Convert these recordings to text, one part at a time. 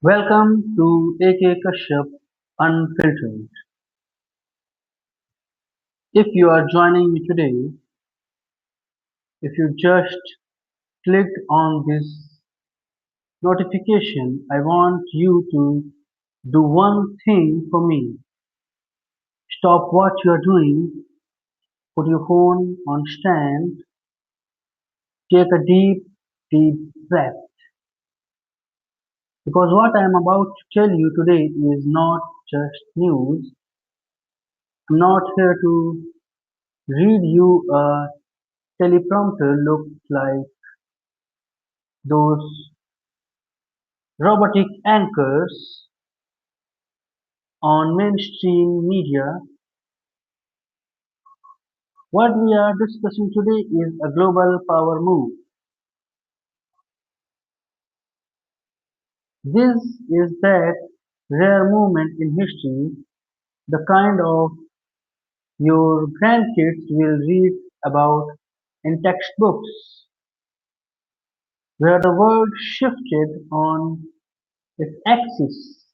Welcome to AK Kashyap Unfiltered. If you are joining me today, if you just clicked on this notification, I want you to do one thing for me. Stop what you are doing, put your phone on stand, take a deep breath. Because what I am about to tell you today is not just news. I'm not here to read you a teleprompter look like those robotic anchors on mainstream media. What we are discussing today is a global power move. This is that rare moment in history, the kind of your grandkids will read about in textbooks, where the world shifted on its axis.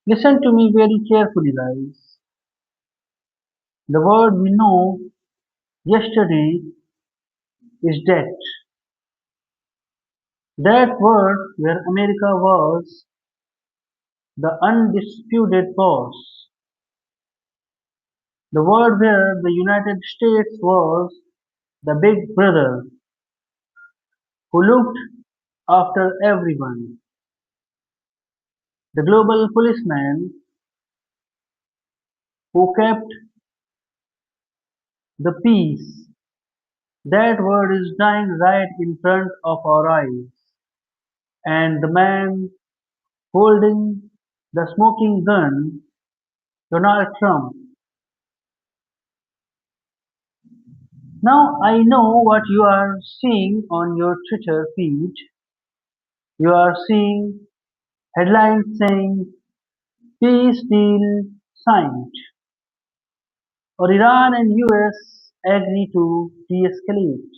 Listen to me very carefully, guys. The word we know yesterday is dead. That word where America was the undisputed boss, the word where the United States was the big brother who looked after everyone, the global policeman who kept the peace. That word is dying right in front of our eyes, and the man holding the smoking gun, Donald Trump. Now I know what you are seeing on your Twitter feed. You are seeing headlines saying peace deal signed, or Iran and US agree to de-escalate.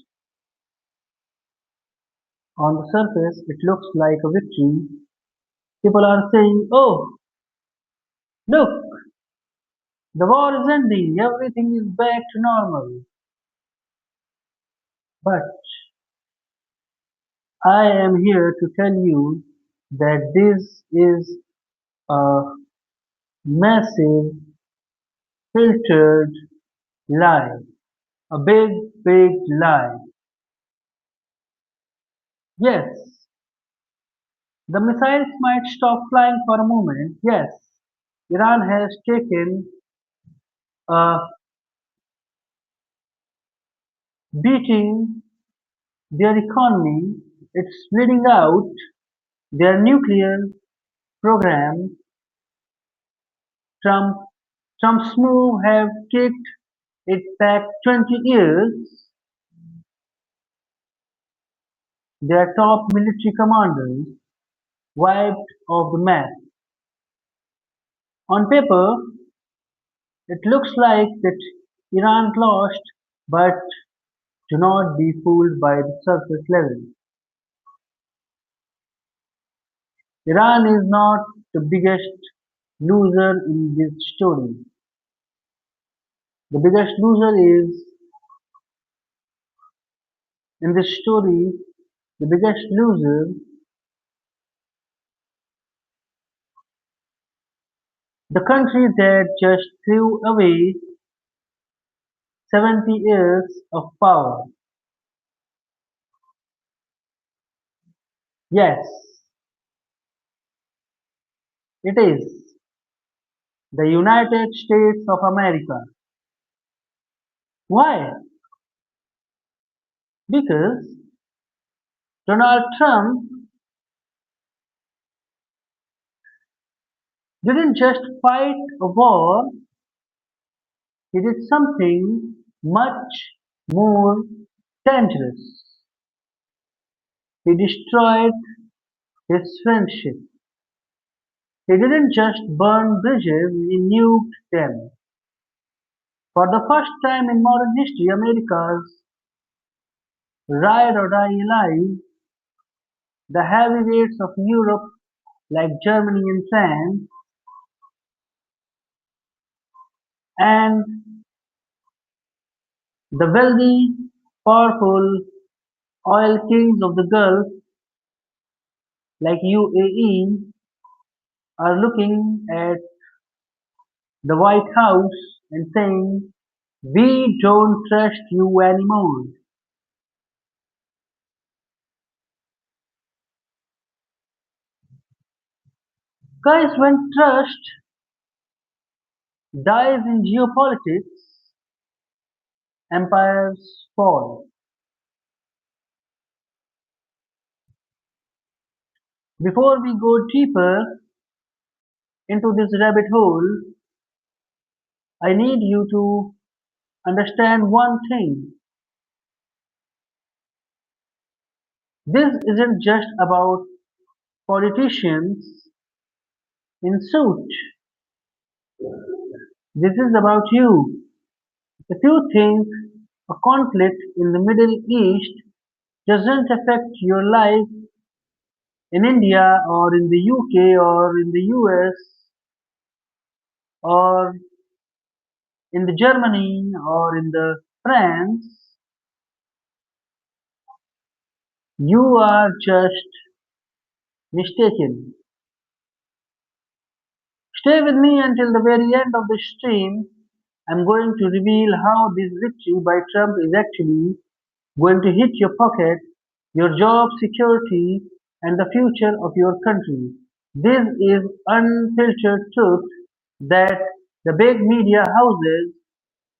On the surface, it looks like a victory. People are saying, oh, look, the war is ending, everything is back to normal. But I am here to tell you that this is a massive, filtered lie. A big lie. Yes, the missiles might stop flying for a moment. Yes, Iran has taken a beating their economy. It's bleeding out. Their nuclear program, Trump, Trump's move have kicked it back 20 years. Their top military commanders wiped off the map. On paper, it looks like that Iran lost, but do not be fooled by the surface level. Iran is not the biggest loser in this story. The biggest loser is in this story, the biggest loser, the country that just threw away 70 years of power. Yes, it is the United States of America. Why? Because Donald Trump didn't just fight a war, he did something much more dangerous. He destroyed his friendship. He didn't just burn bridges, he nuked them. For the first time in modern history, America's ride or die alive, the heavyweights of Europe like Germany and France, and the wealthy, powerful oil kings of the Gulf like UAE are looking at the White House and saying, "We don't trust you anymore." Guys, when trust dies in geopolitics, empires fall. Before we go deeper into this rabbit hole, I need you to understand one thing. This isn't just about politicians in suits. This is about you. If you think a conflict in the Middle East doesn't affect your life in India or in the UK or in the US or in the Germany or in the France, you are just mistaken. Stay with me until the very end of the stream. I'm going to reveal how this victory by Trump is actually going to hit your pocket, your job security, and the future of your country. This is unfiltered truth that the big media houses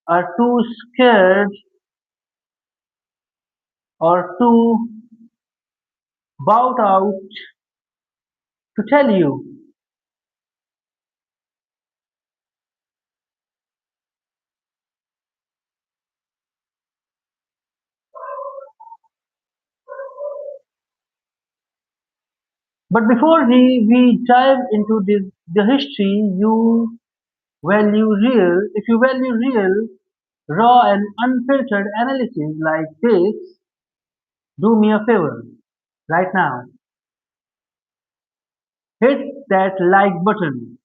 are too scared or too bowed out to tell you. But before we dive into the history, if you value real, raw and unfiltered analysis like this, do me a favor right now. Hit that like button.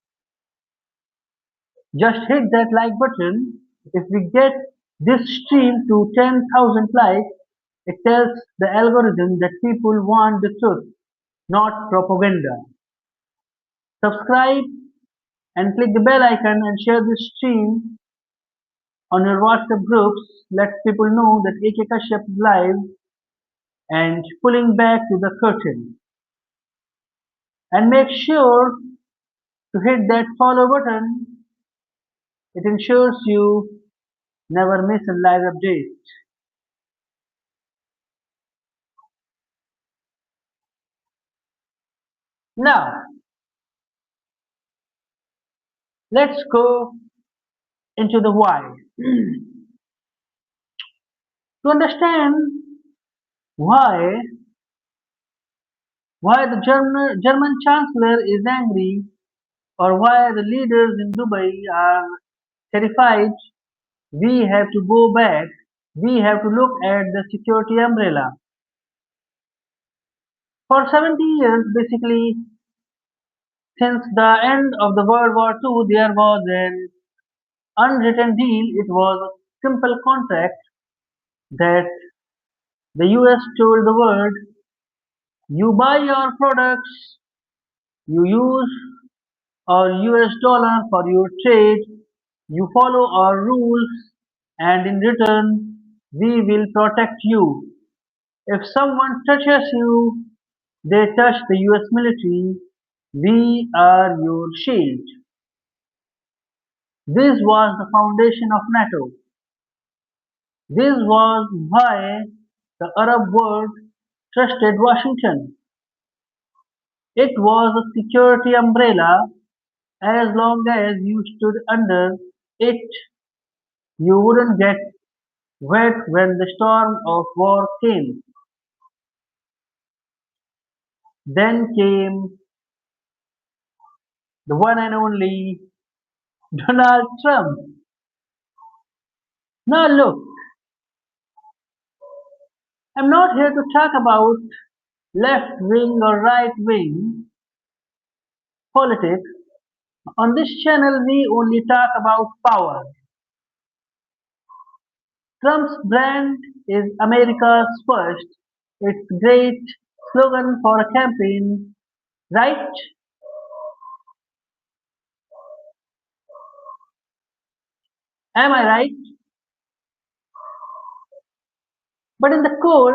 Just hit that like button. If we get this stream to 10,000 likes, it tells the algorithm that people want the truth, not propaganda. Subscribe and click the bell icon and share this stream on your WhatsApp groups. Let people know that AK Kashyap is live and pulling back to the curtain. And make sure to hit that follow button. It ensures you never miss a live update. Now, let's go into the why. To understand why the German Chancellor is angry or why the leaders in Dubai are terrified, we have to go back. We have to look at the security umbrella. For 70 years, basically, since the end of the World War II, there was an unwritten deal. It was a simple contract that the US told the world, you buy our products, you use our US dollar for your trade, you follow our rules, and in return, we will protect you. If someone touches you, they touch the US military. We are your shield. This was the foundation of NATO. This was why the Arab world trusted Washington. It was a security umbrella. As long as you stood under it, you wouldn't get wet when the storm of war came. Then came the one and only Donald Trump. Now look, I'm not here to talk about left wing or right wing politics. On this channel, we only talk about power. Trump's brand is America's first. It's great slogan for a campaign, right? Am I right? But in the cold,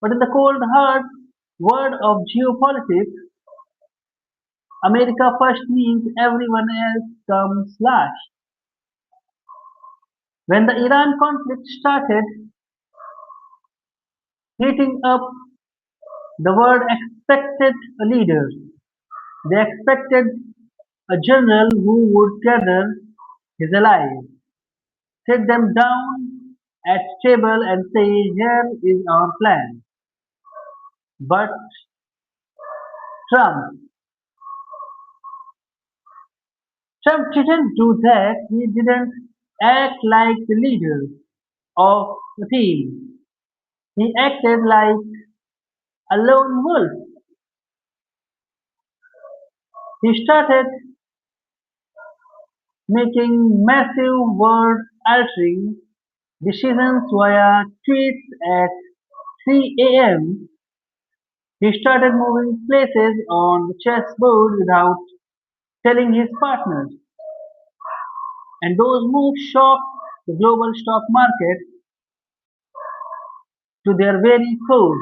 but in the cold hard world of geopolitics, America first means everyone else comes last. When the Iran conflict started heating up, the world expected a leader. They expected a general who would gather his allies, sit them down at table and say, here is our plan. But Trump, Trump didn't do that. He didn't act like the leader of the team. He acted like a lone wolf. He started making massive world-altering decisions via tweets at 3 a.m. He started moving places on the chessboard without telling his partners, and those moves shocked the global stock market to their very core.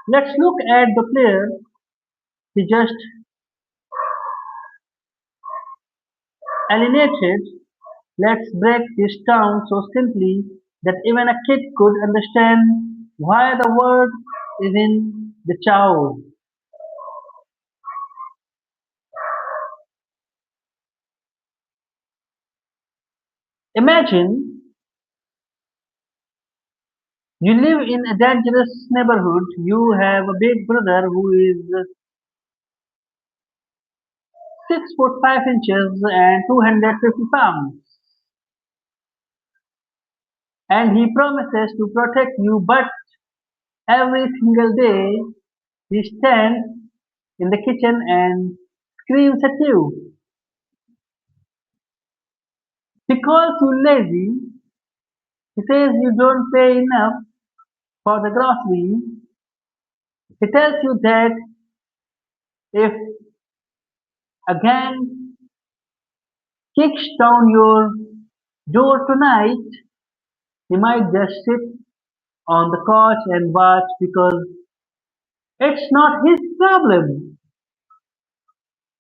Let's look at the player he just alienated. Let's break this down so simply that even a kid could understand why the word is in the chow. Imagine you live in a dangerous neighborhood. You have a big brother who is 6 foot 5 inches and 250 pounds, and he promises to protect you, but every single day he stands in the kitchen and screams at you. He calls you lazy. He says you don't pay enough for the groceries. He tells you that if a gang kicks down your door tonight, he might just sit on the couch and watch because it's not his problem.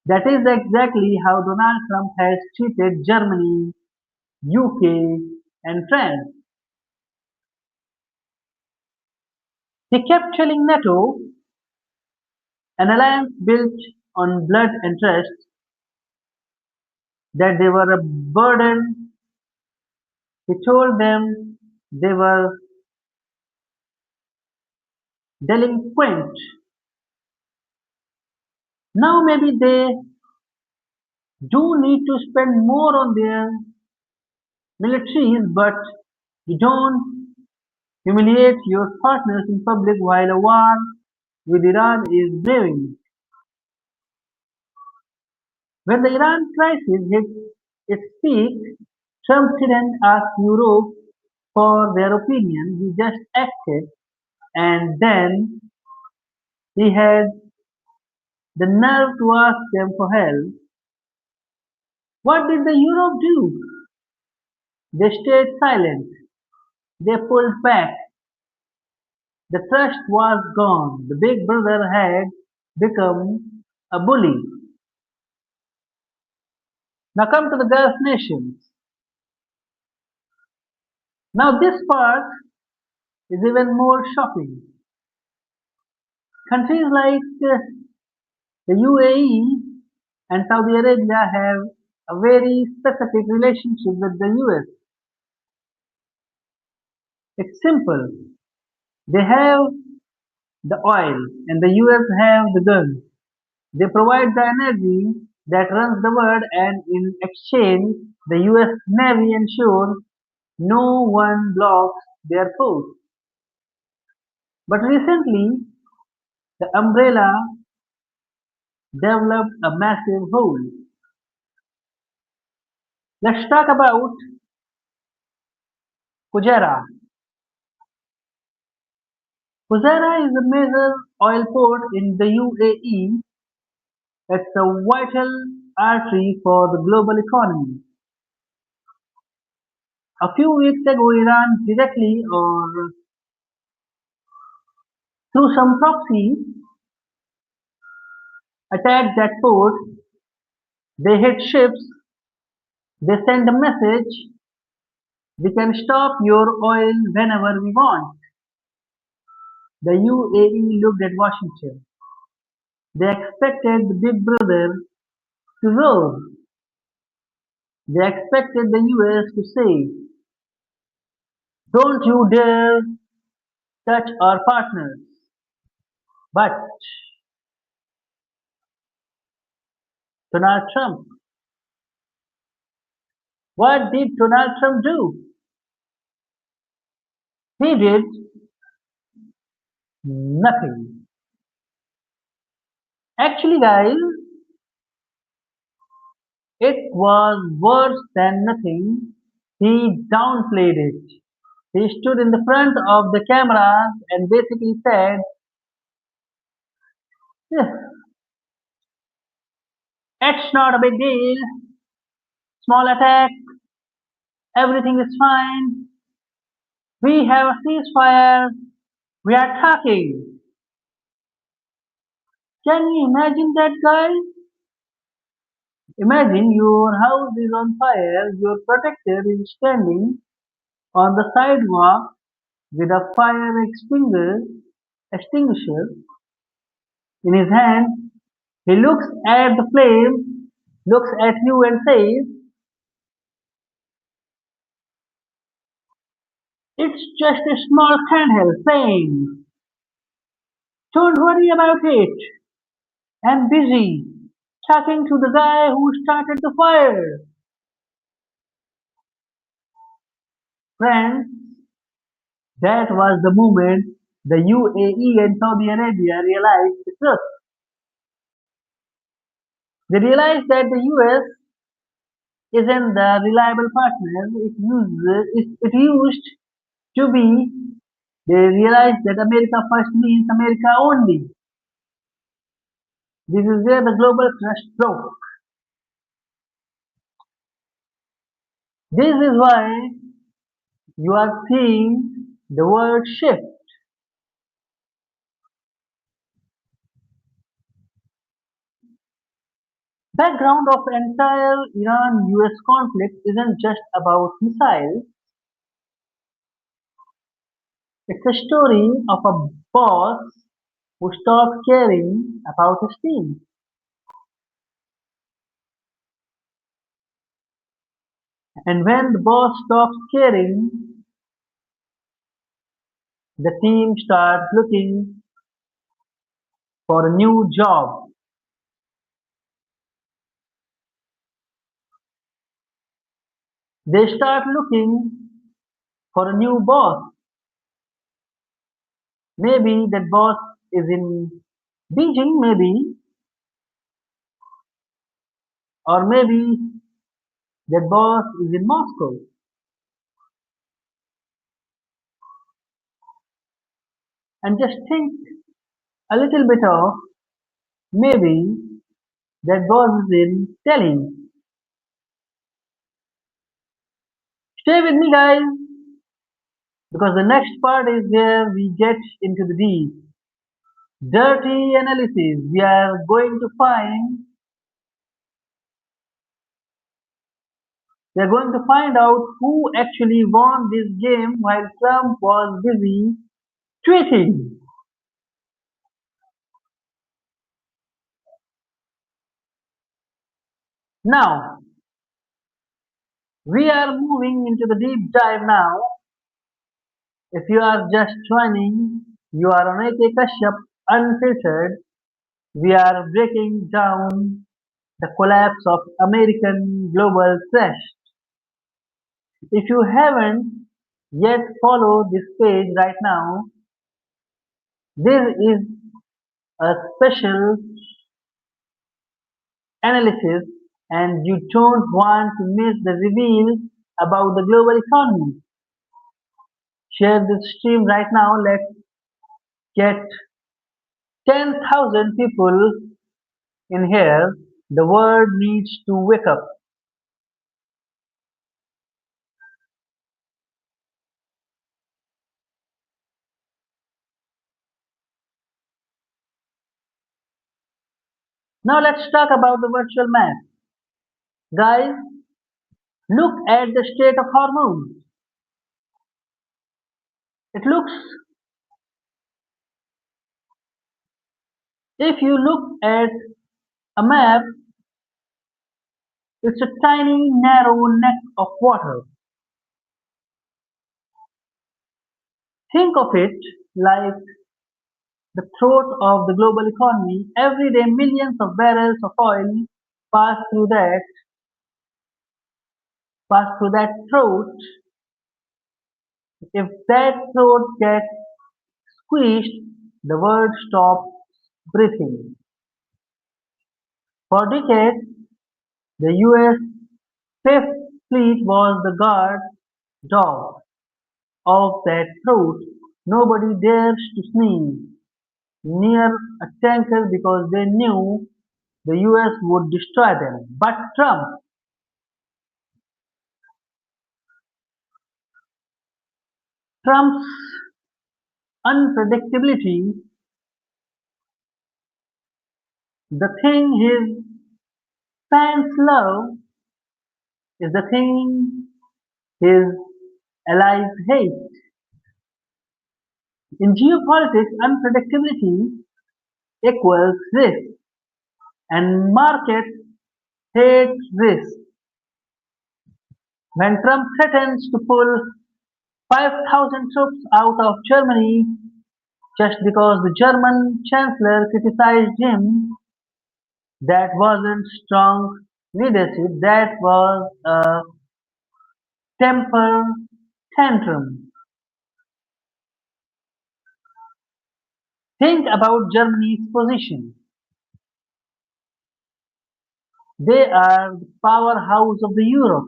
That is exactly how Donald Trump has treated Germany, UK, and France. He kept telling NATO, an alliance built on blood and trust, that they were a burden. He told them they were delinquent. Now maybe they do need to spend more on their militaries, but you don't humiliate your partners in public while a war with Iran is brewing. When the Iran crisis hit its peak, Trump didn't ask Europe for their opinion, he just acted, and then he had the nerve to ask them for help. What did the Europe do? They stayed silent. They pulled back. The trust was gone. The big brother had become a bully. Now come to the Gulf nations. Now this part is even more shocking. Countries like the UAE and Saudi Arabia have a very specific relationship with the US. It's simple. They have the oil and the US have the guns. They provide the energy that runs the world, and in exchange, the US Navy ensures no one blocks their pose. But recently, the umbrella developed a massive hole. Let's talk about Fujairah. Fujairah is a major oil port in the UAE. It's a vital artery for the global economy. A few weeks ago, Iran directly or through some proxy attacked that port. They hit ships. They send a message: we can stop your oil whenever we want. The UAE looked at Washington. They expected the big brother to roar. They expected the US to say, don't you dare touch our partners. But Donald Trump, what did Donald Trump do? He did nothing. Actually, guys, it was worse than nothing. He downplayed it. He stood in the front of the cameras and basically said, "Yeah, it's not a big deal, small attack, everything is fine, we have a ceasefire, we are talking." Can you imagine that, guys? Imagine your house is on fire, your protector is standing on the sidewalk with a extinguisher in his hand. He looks at the flame, looks at you and says, it's just a small candle flame. Don't worry about it. I'm busy talking to the guy who started the fire. Friends, that was the moment the UAE and Saudi Arabia realized the truth. They realized that the US isn't the reliable partner it used to be. They realized that America first means America only. This is where the global trust broke. This is why you are seeing the world shift. Background of entire Iran-US conflict isn't just about missiles. It's a story of a boss who stopped caring about his team. And when the boss stops caring, the team starts looking for a new job. They start looking for a new boss. Maybe that boss is in Beijing, maybe, or maybe that boss is in Moscow. And just think a little bit of maybe that boss is in Delhi. Stay with me, guys, because the next part is where we get into the deep, dirty analysis. We are going to find out who actually won this game while Trump was busy tweeting. Now, we are moving into the deep dive now. If you are just joining, you are on AK Kashyap Unfiltered. We are breaking down the collapse of American global trust. If you haven't Yet follow this page right now. This is a special analysis and you don't want to miss the reveal about the global economy. Share this stream right now. Let's get 10,000 people in here. The world needs to wake up. Now let's talk about the virtual map. Guys, look at the state of hormones. It looks, if you look at a map, it's a tiny narrow neck of water. Think of it like the throat of the global economy. Every day millions of barrels of oil pass through that throat. If that throat gets squeezed, the world stops breathing. For decades, the US Fifth Fleet was the guard dog of that throat. Nobody dares to sneeze near a tanker because they knew the US would destroy them. But Trump's unpredictability, the thing his fans love, is the thing his allies hate. In geopolitics, unpredictability equals risk, and markets hate risk. When Trump threatens to pull 5,000 troops out of Germany just because the German chancellor criticized him, that wasn't strong leadership, that was a temper tantrum. Think about Germany's position. They are the powerhouse of the Europe.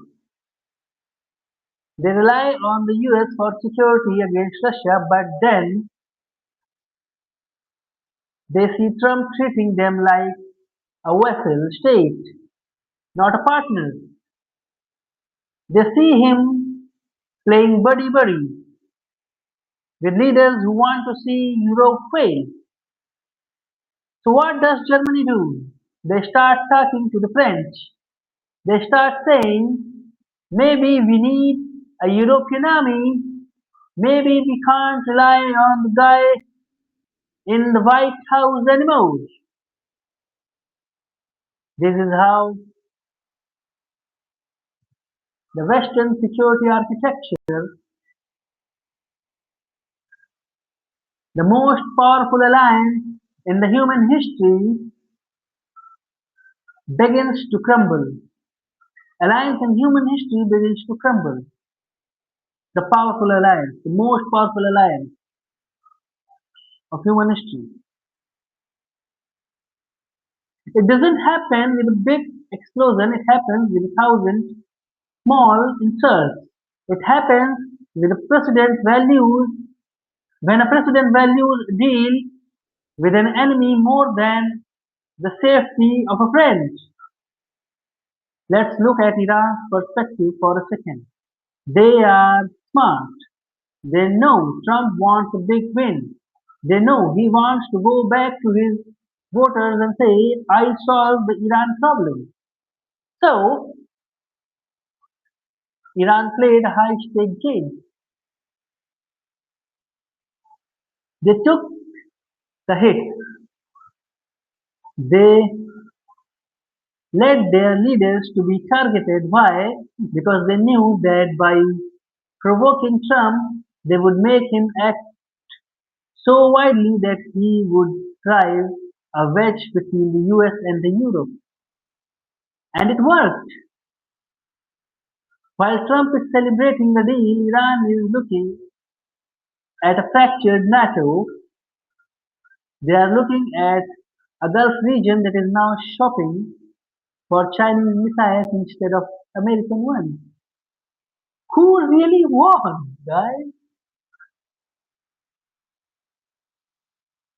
They rely on the US for security against Russia, but then they see Trump treating them like a vassal state, not a partner. They see him playing buddy buddy with leaders who want to see Europe fail. So what does Germany do? They start talking to the French. They start saying, maybe we need a European army. Maybe we can't rely on the guy in the White House anymore. This is how the Western security architecture, the most powerful alliance in the human history, begins to crumble. Alliance in human history begins to crumble. The powerful alliance, the most powerful alliance of human history. It doesn't happen with a big explosion, it happens with a thousand small insults. It happens with a president values when a president values a deal with an enemy more than the safety of a friend. Let's look at Iran's perspective for a second. They are smart. They know Trump wants a big win. They know he wants to go back to his voters and say, I solved the Iran problem. So, Iran played a high stake game. They took the hit. They led their leaders to be targeted. Why? Because they knew that by provoking Trump, they would make him act so widely that he would drive a wedge between the US and the Europe. And it worked. While Trump is celebrating the deal, Iran is looking at a fractured NATO. They are looking at a Gulf region that is now shopping for Chinese missiles instead of American ones. Who really won, guys?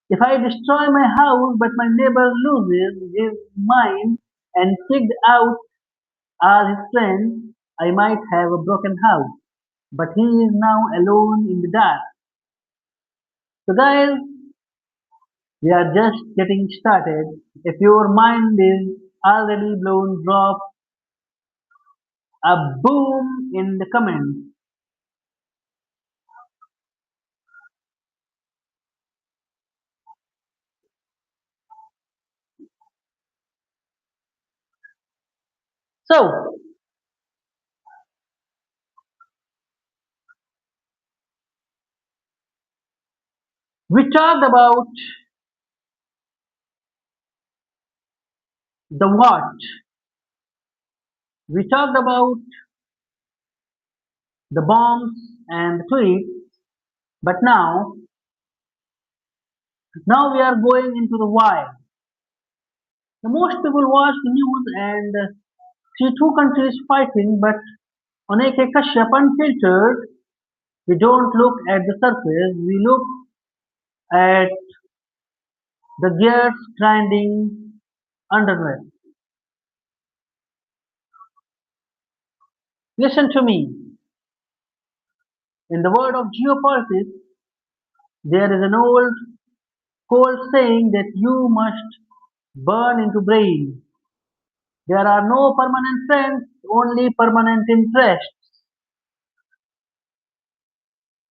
If I destroy my house but my neighbor loses his mind and kicked out as his friends, I might have a broken house. But he is now alone in the dark. So guys, we are just getting started. If your mind is already blown, drop a boom in the comments. So, we talked about the what. We talked about the bombs and the tweets. But now we are going into the why. The most people watch the news and see two countries fighting, but on AK Kashyap Unfiltered, we don't look at the surface, we look at the gears grinding underneath. Listen to me. In the world of geopolitics, there is an old cold saying that you must burn into brain. There are no permanent friends, only permanent interests.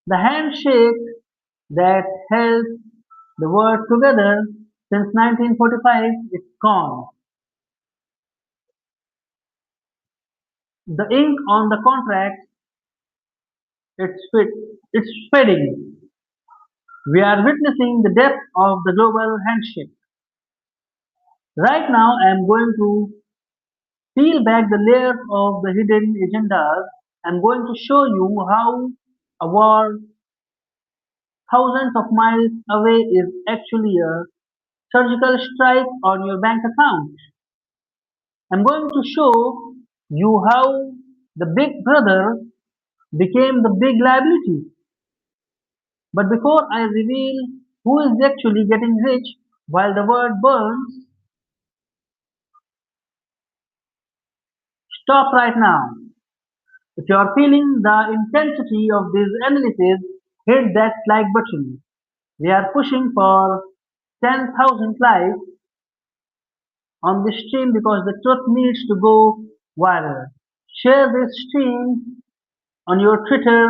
The handshake that held the world together since 1945 is gone. The ink on the contract it's it's fading. We are witnessing the death of the global handshake. Right now, I am going to peel back the layers of the hidden agendas. I'm going to show you how a war thousands of miles away is actually a surgical strike on your bank account. I'm going to show you how the big brother became the big liability. But before I reveal who is actually getting rich while the world burns, stop right now. If you are feeling the intensity of this analysis, hit that like button. We are pushing for 10,000 likes on this stream because the truth needs to go viral. Share this stream on your Twitter,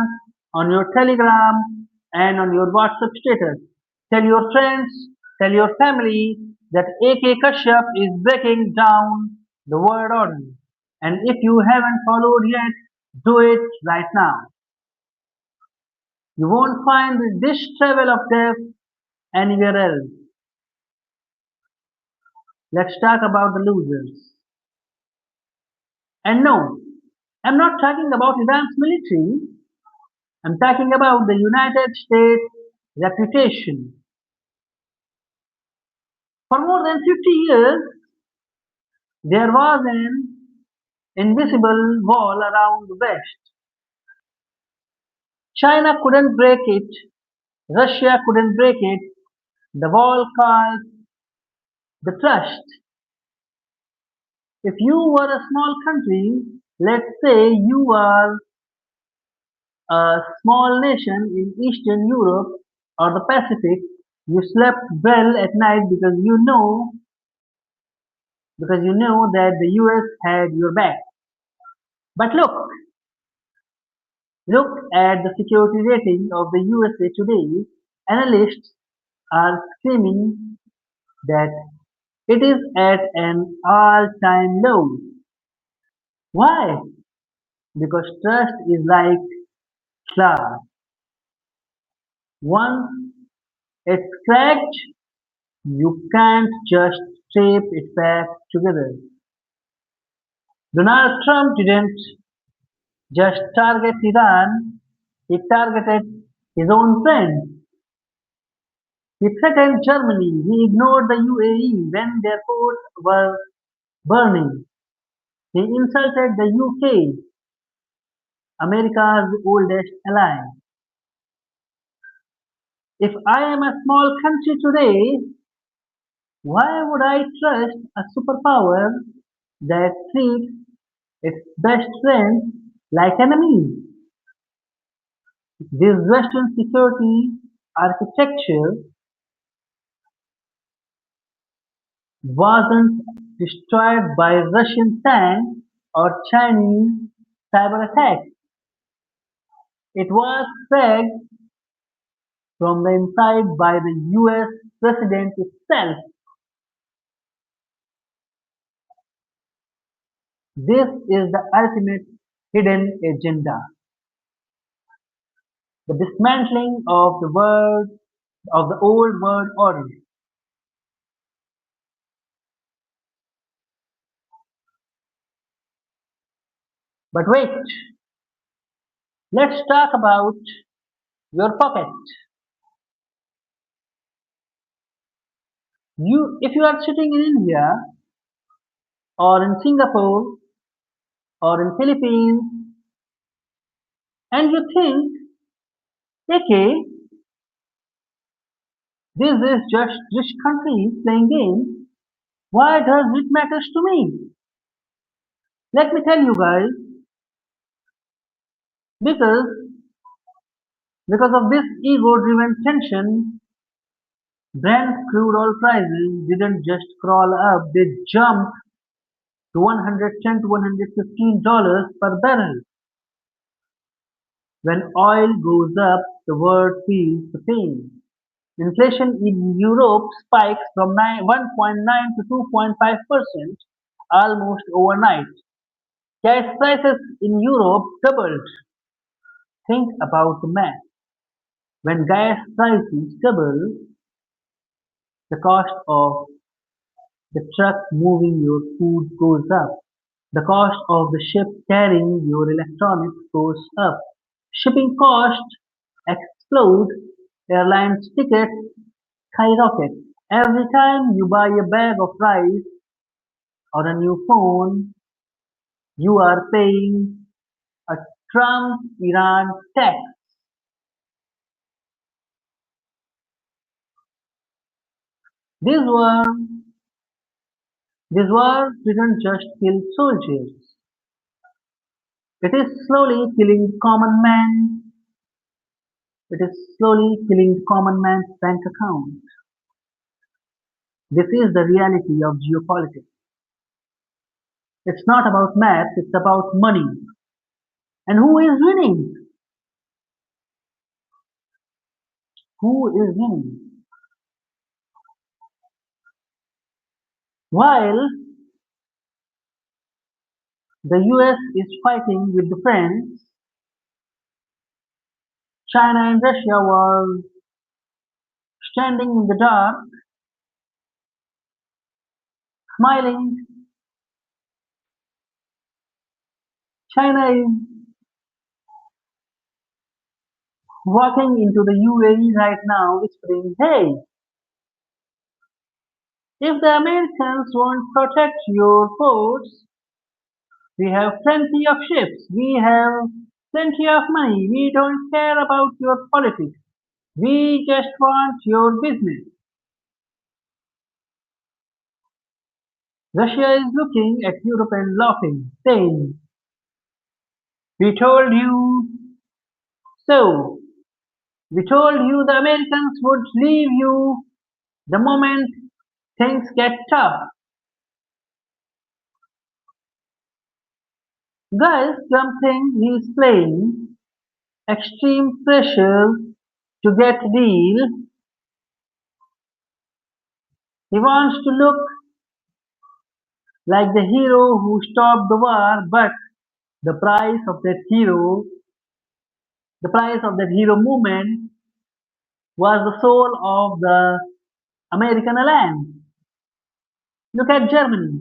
on your Telegram, and on your WhatsApp status. Tell your friends, tell your family that AK Kashyap is breaking down the world order. And if you haven't followed yet, do it right now. You won't find this travel of depth anywhere else. Let's talk about the losers. And no, I'm not talking about Iran's military. I'm talking about the United States reputation. For more than 50 years, there was an invisible wall around the West. China couldn't break it, Russia couldn't break it. The wall called the trust. If you were a small country, let's say you are a small nation in Eastern Europe or the Pacific, you slept well at night because you know that the US had your back. But look at the security rating of the USA today. Analysts are screaming that it is at an all-time low. Why? Because trust is like glass. Once it's cracked, you can't just tape it back together. Donald Trump didn't just target Iran, he targeted his own friends. He threatened Germany. He ignored the UAE when their ports were burning. He insulted the UK, America's oldest ally. If I am a small country today, why would I trust a superpower that treats its best friends like enemies? This Western security architecture wasn't destroyed by Russian tanks or Chinese cyber attacks. It was cracked from the inside by the US president itself. This is the ultimate hidden agenda, the dismantling of the old world order. But wait, let's talk about your pocket. If you are sitting in India or in Singapore or in Philippines and you think, okay, this is just rich countries playing games, why does it matter to me? Let me tell you guys, because because of this ego-driven tension, Brent crude oil prices didn't just crawl up, they jumped to 110 to $115 per barrel. When oil goes up, the world feels the pain. Inflation in Europe spikes from 1.9 to 2.5% almost overnight. Gas prices in Europe doubled. Think about the math. When gas prices double, the cost of the truck moving your food goes up. The cost of the ship carrying your electronics goes up. Shipping costs explode. Airlines tickets skyrocket. Every time you buy a bag of rice or a new phone, you are paying a Trump-Iran tax. This war, this war didn't just kill soldiers. It is slowly killing common man. It is slowly killing the common man's bank account. This is the reality of geopolitics. It's not about math, it's about money. And who is winning? Who is winning? While the US is fighting with the friends, China and Russia were standing in the dark, smiling. China is walking into the UAE right now, whispering, hey, if the Americans won't protect your ports, we have plenty of ships, we have plenty of money, we don't care about your politics, we just want your business. Russia is looking at Europe and laughing, saying, we told you so. We told you the Americans would leave you the moment things get tough. Guys, something he's playing extreme pressure to get a deal. He wants to look like the hero who stopped the war, but the price of that hero, the price of that hero movement was the soul of the American alliance. Look at Germany.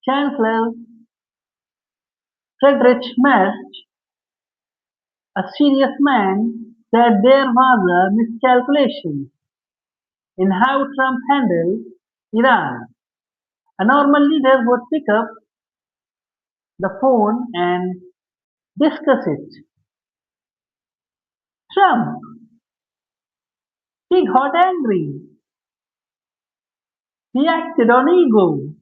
Chancellor Friedrich Merz, a serious man, said there was a miscalculation in how Trump handled Iran. A normal leader would pick up the phone and discuss it. Trump, he got angry. He acted on ego.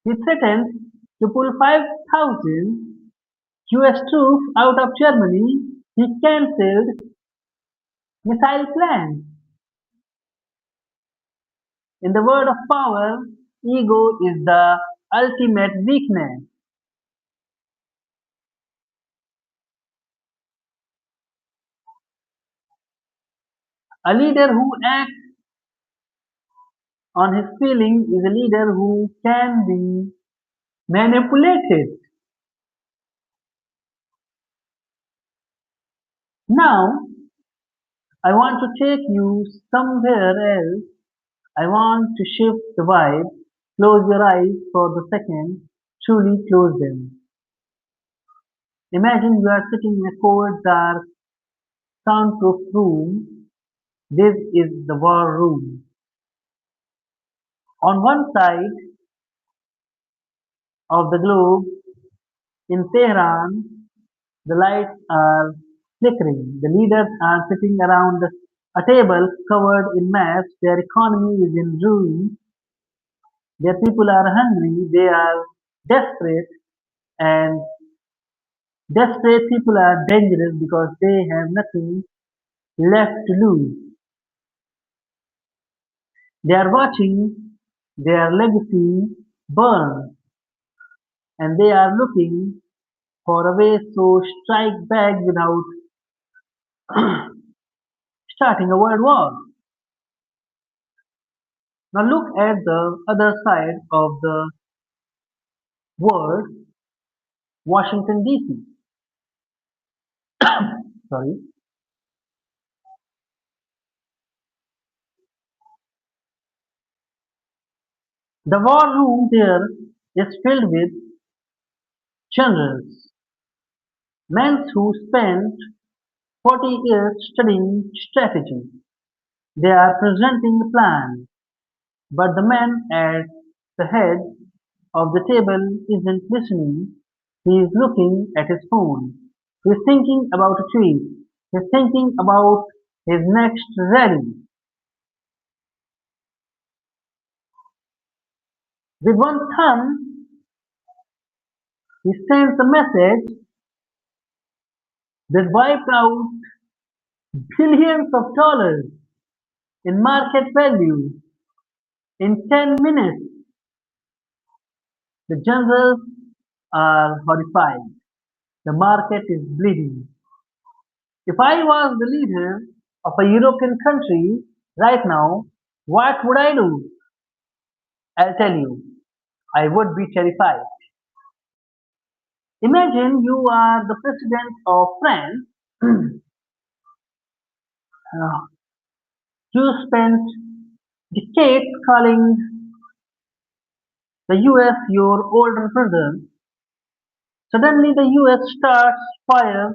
He threatened to pull 5,000 US troops out of Germany. He cancelled missile plans. In the word of power, ego is the ultimate weakness. A leader who acts on his feelings is a leader who can be manipulated. Now, I want to take you somewhere else. I want to shift the vibe. Close your eyes for the second. Truly close them. Imagine you are sitting in a cold, dark, soundproof room. This is the war room. On one side of the globe, in Tehran, the lights are flickering. The leaders are sitting around a table covered in maps. Their economy is in ruins. Their people are hungry. They are desperate. And desperate people are dangerous because they have nothing left to lose. They are watching their legacy burn, and they are looking for a way to strike back without starting a world war. Now look at the other side of the world, Washington DC. Sorry. The war room there is filled with generals, men who spent 40 years studying strategy. They are presenting a plan, but the man at the head of the table isn't listening. He is looking at his phone. He is thinking about a tweet. He is thinking about his next rally. With one thumb, he sends a message that wiped out billions of dollars in market value in 10 minutes. The generals are horrified. The market is bleeding. If I was the leader of a European country right now, what would I do? I'll tell you, I would be terrified. Imagine you are the president of France. Uh, you spent decades calling the US your older brother. Suddenly, the US starts fire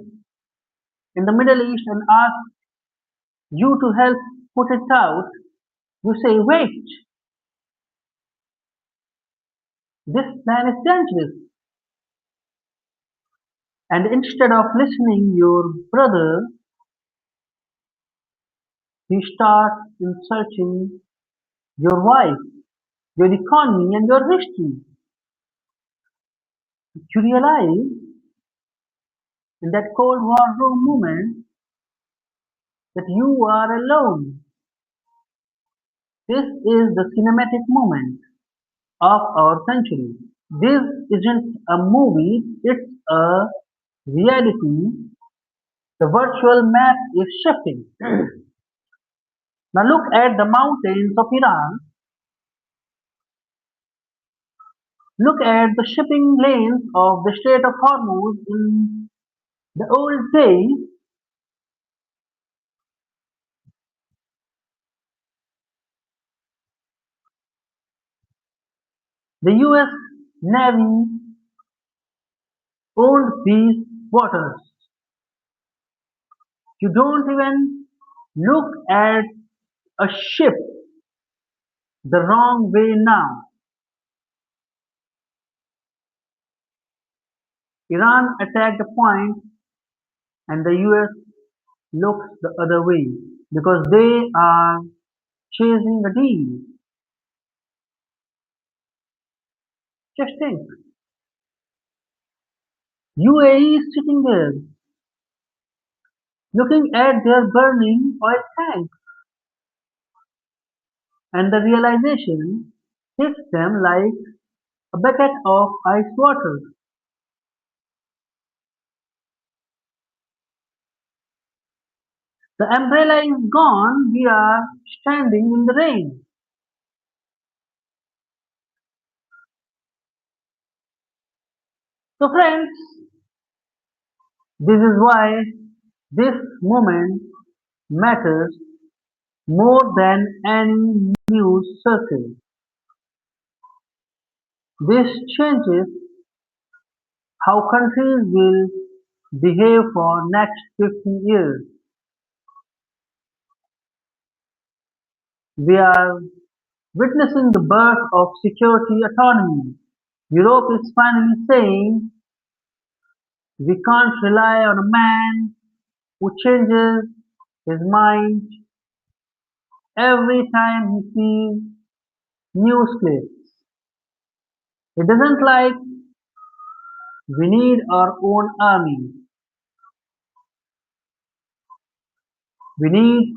in the Middle East and asks you to help put it out. You say, wait, this plan is dangerous. And instead of listening your brother, he starts insulting your wife, your economy, and your history. You realize in that Cold War room moment that you are alone. This is the cinematic moment of our century. This isn't a movie, it's a reality. The virtual map is shifting. Now look at the mountains of Iran. Look at the shipping lanes of the Strait of Hormuz. In the old days, the US Navy owned these waters. You don't even look at a ship the wrong way now. Iran attacked a point and the US looks the other way because they are chasing a deal. Just think, UAE is sitting there looking at their burning oil tanks and the realization hits them like a bucket of ice water. The umbrella is gone, we are standing in the rain. So friends, this is why this moment matters more than any news circle. This changes how countries will behave for next 50 years. We are witnessing the birth of security autonomy. Europe is finally saying we can't rely on a man who changes his mind every time he sees news clips. He doesn't like we need our own army. We need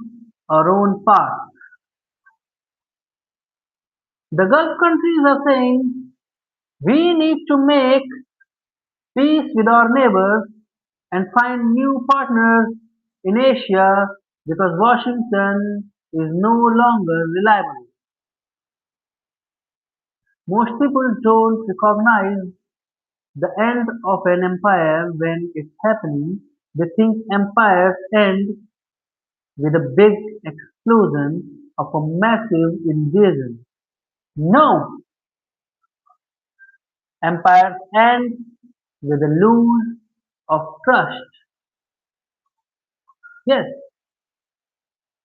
our own path. The Gulf countries are saying we need to make peace with our neighbors and find new partners in Asia because Washington is no longer reliable. Most people don't recognize the end of an empire when it's happening. They think empires end with a big explosion of a massive invasion. No, empires end with a lose of trust. Yes,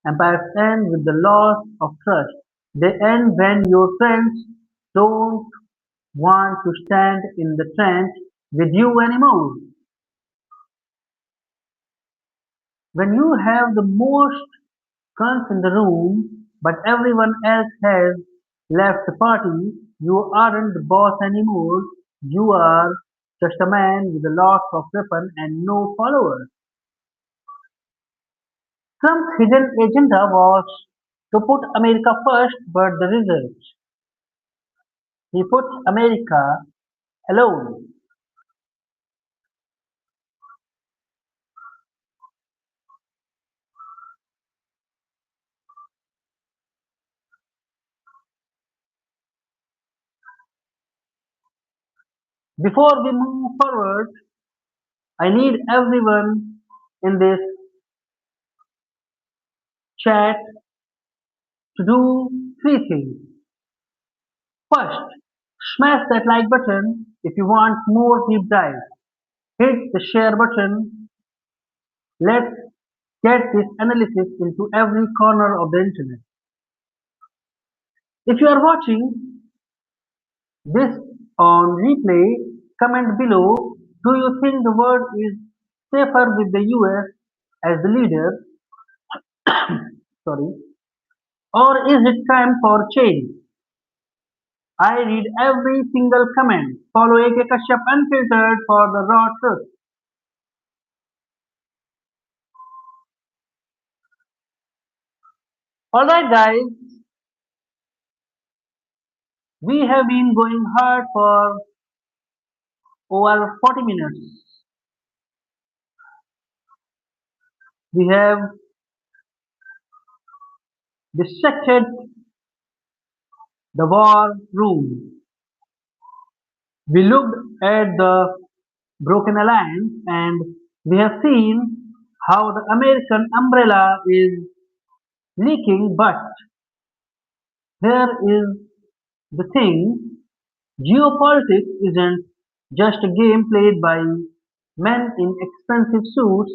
empires end with the loss of trust. They end when your friends don't want to stand in the trench with you anymore. When you have the most guns in the room, but everyone else has left the party, you aren't the boss anymore. You are just a man with a lot of weapons and no followers. Trump's hidden agenda was to put America first, but the result, he put America alone. Before we move forward, I need everyone in this chat to do three things. First, smash that like button if you want more deep dive. Hit the share button. Let's get this analysis into every corner of the internet. If you are watching this on replay, comment below. Do you think the world is safer with the US as the leader? Sorry. Or is it time for change? I read every single comment. Follow AK Kashyap Unfiltered for the raw truth. Alright guys, we have been going hard for over 40 minutes. We have dissected the war room. We looked at the broken alliance and we have seen how the American umbrella is leaking, but here is the thing, geopolitics isn't just a game played by men in expensive suits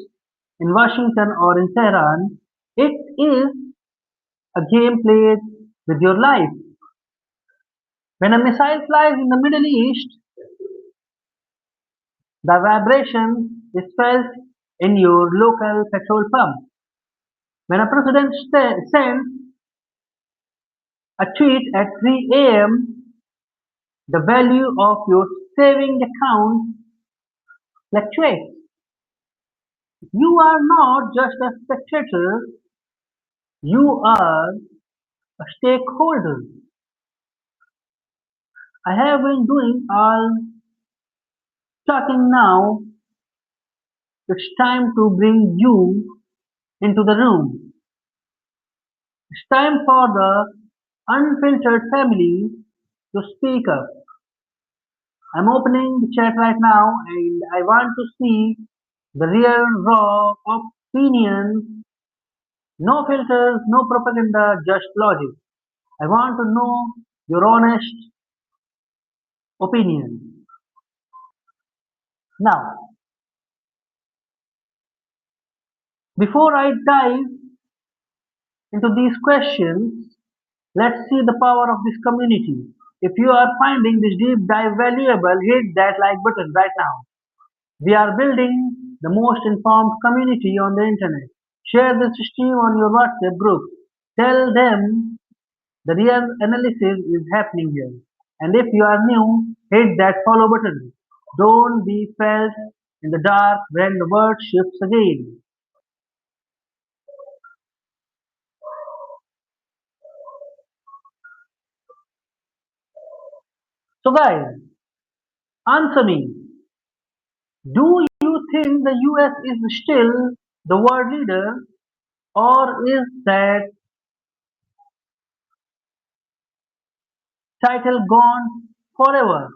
in Washington or in Tehran. It is a game played with your life. When a missile flies in the Middle East, the vibration is felt in your local petrol pump. When a president sends a tweet at 3 a.m., the value of your saving account fluctuates. You are not just a spectator, you are a stakeholder. I have been doing all talking now. It's time to bring you into the room. It's time for the unfiltered family to speak up. I'm opening the chat right now and I want to see the real raw opinions. No filters, no propaganda, just logic. I want to know your honest opinion. Now, before I dive into these questions, let's see the power of this community. If you are finding this deep dive valuable, hit that like button right now. We are building the most informed community on the internet. Share this stream on your WhatsApp group. Tell them the real analysis is happening here. And if you are new, hit that follow button. Don't be felt in the dark when the world shifts again. So guys, answer me. Do you think the US is still the world leader or is that title gone forever?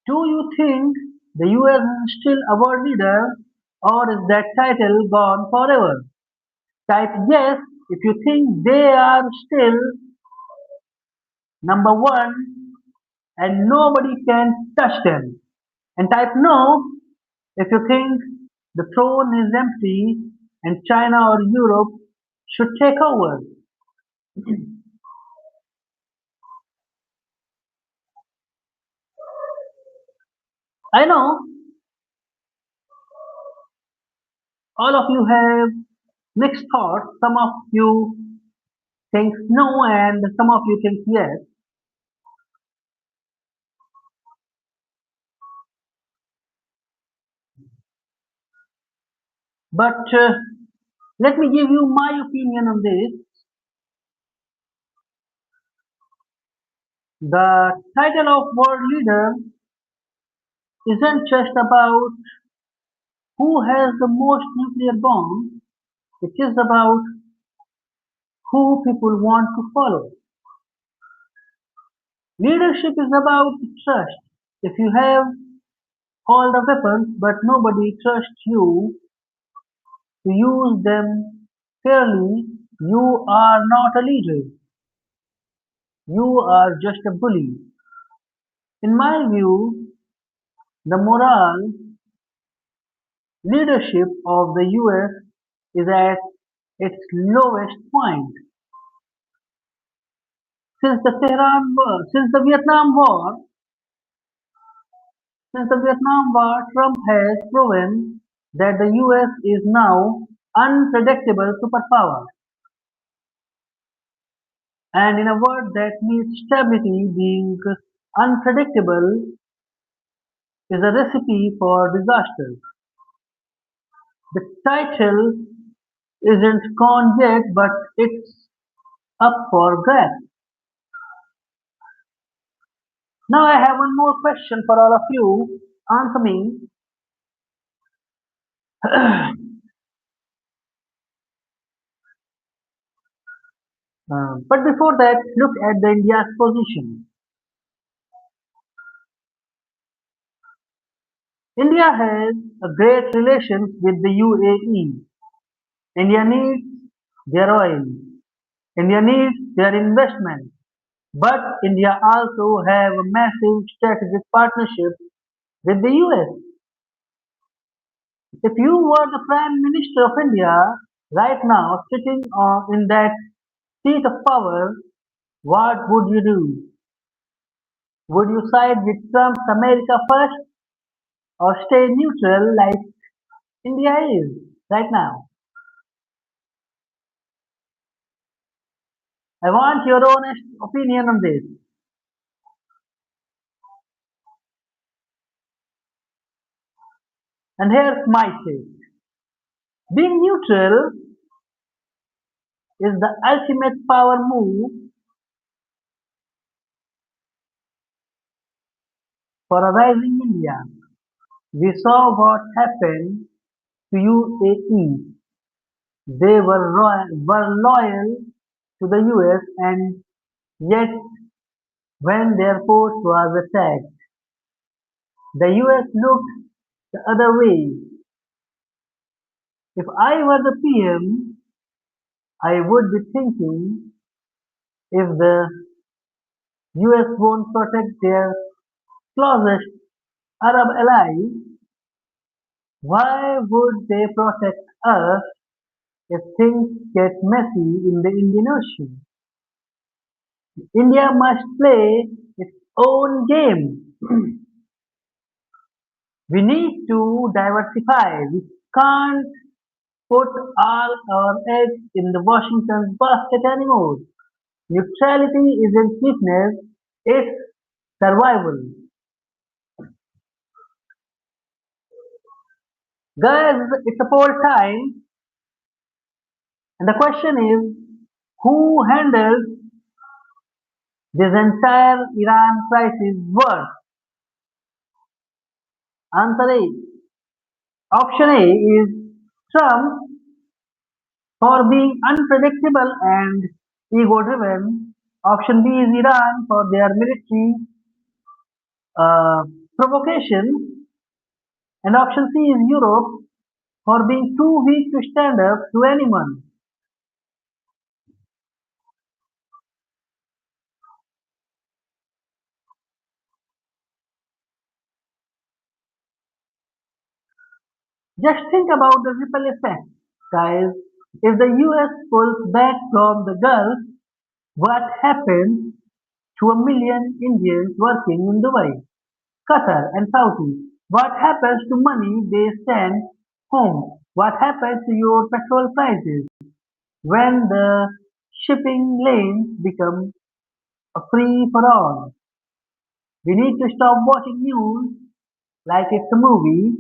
Do you think the US is still a world leader or is that title gone forever? Type yes if you think they are still number one and nobody can touch them. And type no if you think the throne is empty and China or Europe should take over. I know all of you have mixed thoughts. Some of you think no and some of you think yes. But let me give you my opinion on this. The title of world leader isn't just about who has the most nuclear bombs, it is about who people want to follow. Leadership is about trust. If you have all the weapons but nobody trusts you to use them fairly, you are not a leader. You are just a bully. In my view, the moral leadership of the US is at its lowest point. Since the Vietnam War, Trump has proven that the US is now unpredictable superpower. And in a world that needs stability, being unpredictable is a recipe for disaster. The title isn't gone yet, but it's up for grabs. Now I have one more question for all of you. Answer me. But before that, look at the India's position. India has a great relations with the UAE. India needs their oil. India needs their investment. But India also have a massive strategic partnership with the US. If you were the Prime Minister of India right now, sitting in that seat of power, what would you do? Would you side with Trump's America first or stay neutral like India is right now? I want your honest opinion on this. And here's my take. Being neutral is the ultimate power move for a rising India. We saw what happened to UAE. They were loyal to the US, and yet when their post was attacked, the US looked the other way. If I were the PM, I would be thinking, if the US won't protect their closest Arab ally, why would they protect us if things get messy in the Indian Ocean? India must play its own game. We need to diversify. We can't put all our eggs in the Washington's basket anymore. Neutrality isn't weakness, it's survival. Guys, it's a poll time, and the question is, who handles this entire Iran crisis worse? Answer A. Option A is Trump for being unpredictable and ego driven. Option B is Iran for their military uh, provocation. And option C is Europe for being too weak to stand up to anyone. Just think about the ripple effect, guys. If the US pulls back from the Gulf, what happens to a million Indians working in Dubai, Qatar, and Saudi? What happens to money they send home? What happens to your petrol prices when the shipping lanes become a free for all? We need to stop watching news like it's a movie.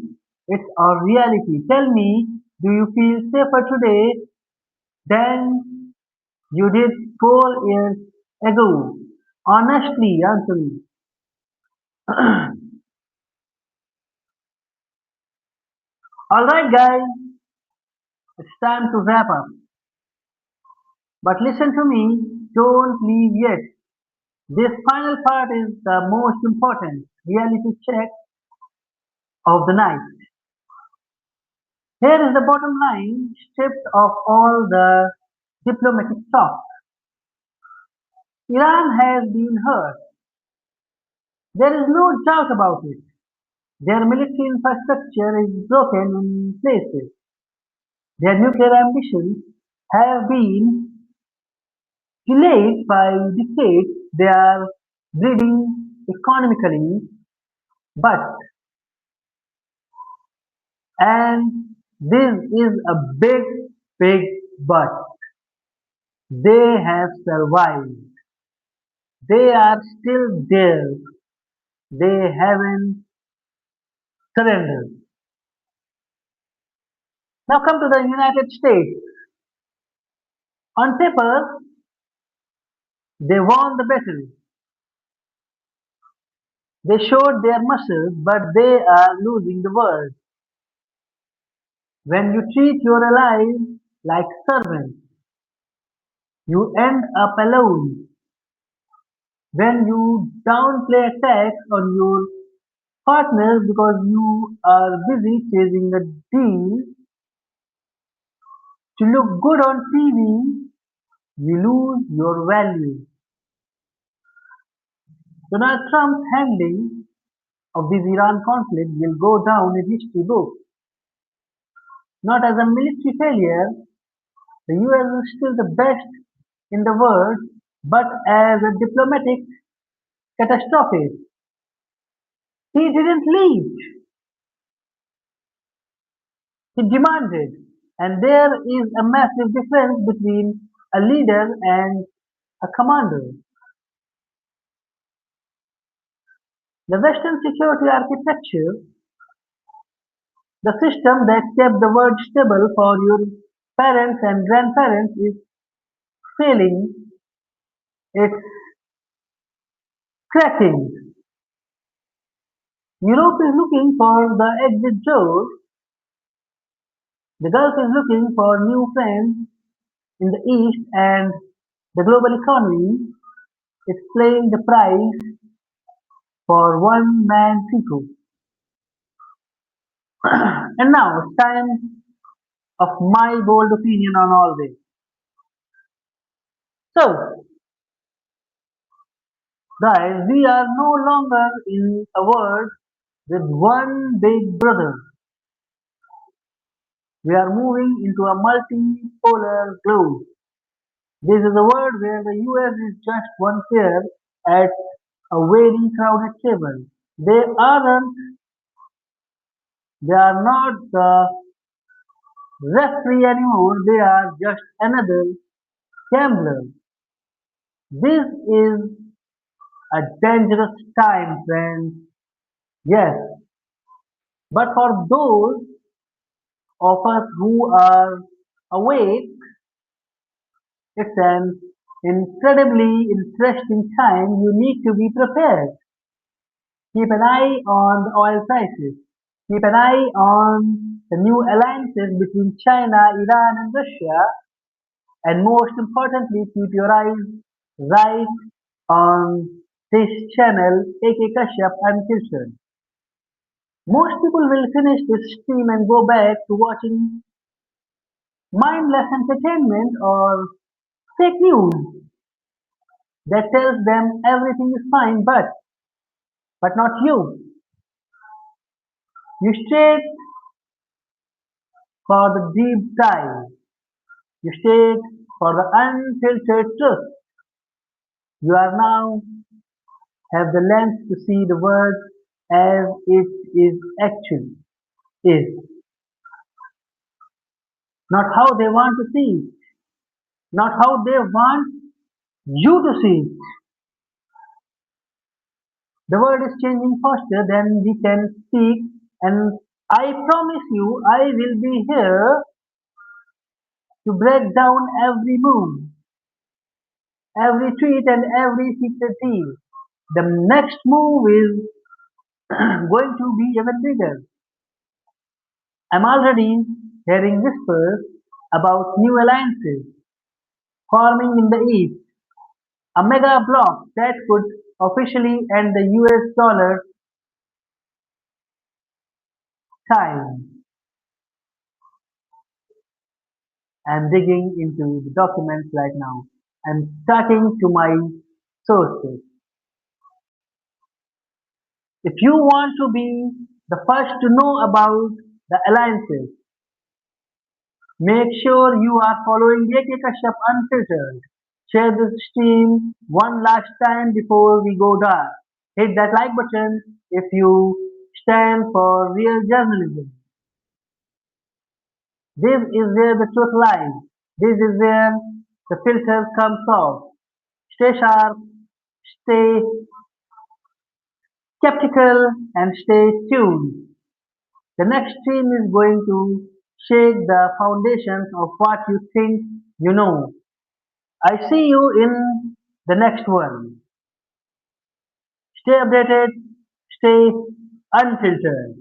It's our reality. Tell me, do you feel safer today than you did 4 years ago? Honestly, answer me. Alright, guys, it's time to wrap up. But listen to me, don't leave yet. This final part is the most important reality check of the night. Here is the bottom line, stripped of all the diplomatic talk. Iran has been hurt. There is no doubt about it. Their military infrastructure is broken in places. Their nuclear ambitions have been delayed by decades. They are bleeding economically, but, and this is a big, big but, they have survived. They are still there. They haven't surrendered. Now come to the United States. On paper, they won the battle. They showed their muscles, but they are losing the world. When you treat your allies like servants, you end up alone. When you downplay attacks on your partners because you are busy chasing a deal to look good on TV, you lose your value. Donald Trump's handling of this Iran conflict will go down in history books, not as a military failure, the US is still the best in the world, but as a diplomatic catastrophe. He didn't leave, he demanded. And there is a massive difference between a leader and a commander. The Western security architecture, the system that kept the world stable for your parents and grandparents, is failing, it's cracking. Europe is looking for the exit door, the Gulf is looking for new friends in the East, and the global economy is paying the price for one man's ego. And now it's time of my bold opinion on all this. So, guys, we are no longer in a world with one big brother. We are moving into a multipolar globe. This is a world where the US is just one player at a very crowded table. They aren't, they are not the referee anymore, they are just another gambler. This is a dangerous time, friends. Yes, but for those of us who are awake, it's an incredibly interesting time. You need to be prepared. Keep an eye on the oil prices. Keep an eye on the new alliances between China, Iran, and Russia. And most importantly, keep your eyes right on this channel, AK Kashyap Unfiltered. Most people will finish this stream and go back to watching mindless entertainment or fake news that tells them everything is fine, but not you. You stayed for the deep dive. You stayed for the unfiltered truth. You are now have the lens to see the world as it is actually is, not how they want to see it, not how they want you to see it. The world is changing faster than we can speak, and I promise you, I will be here to break down every move, every tweet, and every secret deal. The next move is going to be even bigger. I'm already hearing whispers about new alliances forming in the East, a mega bloc that could officially end the US dollar time. I'm digging into the documents right now. I'm starting to my sources. If you want to be the first to know about the alliances, make sure you are following AK Kashyap Unfiltered. Share this stream one last time before we go dark. Hit that like button if you stand for real journalism. This is where the truth lies. This is where the filter comes off. Stay sharp, stay skeptical, and stay tuned. The next stream is going to shake the foundations of what you think you know. I see you in the next one. Stay updated, stay unfiltered.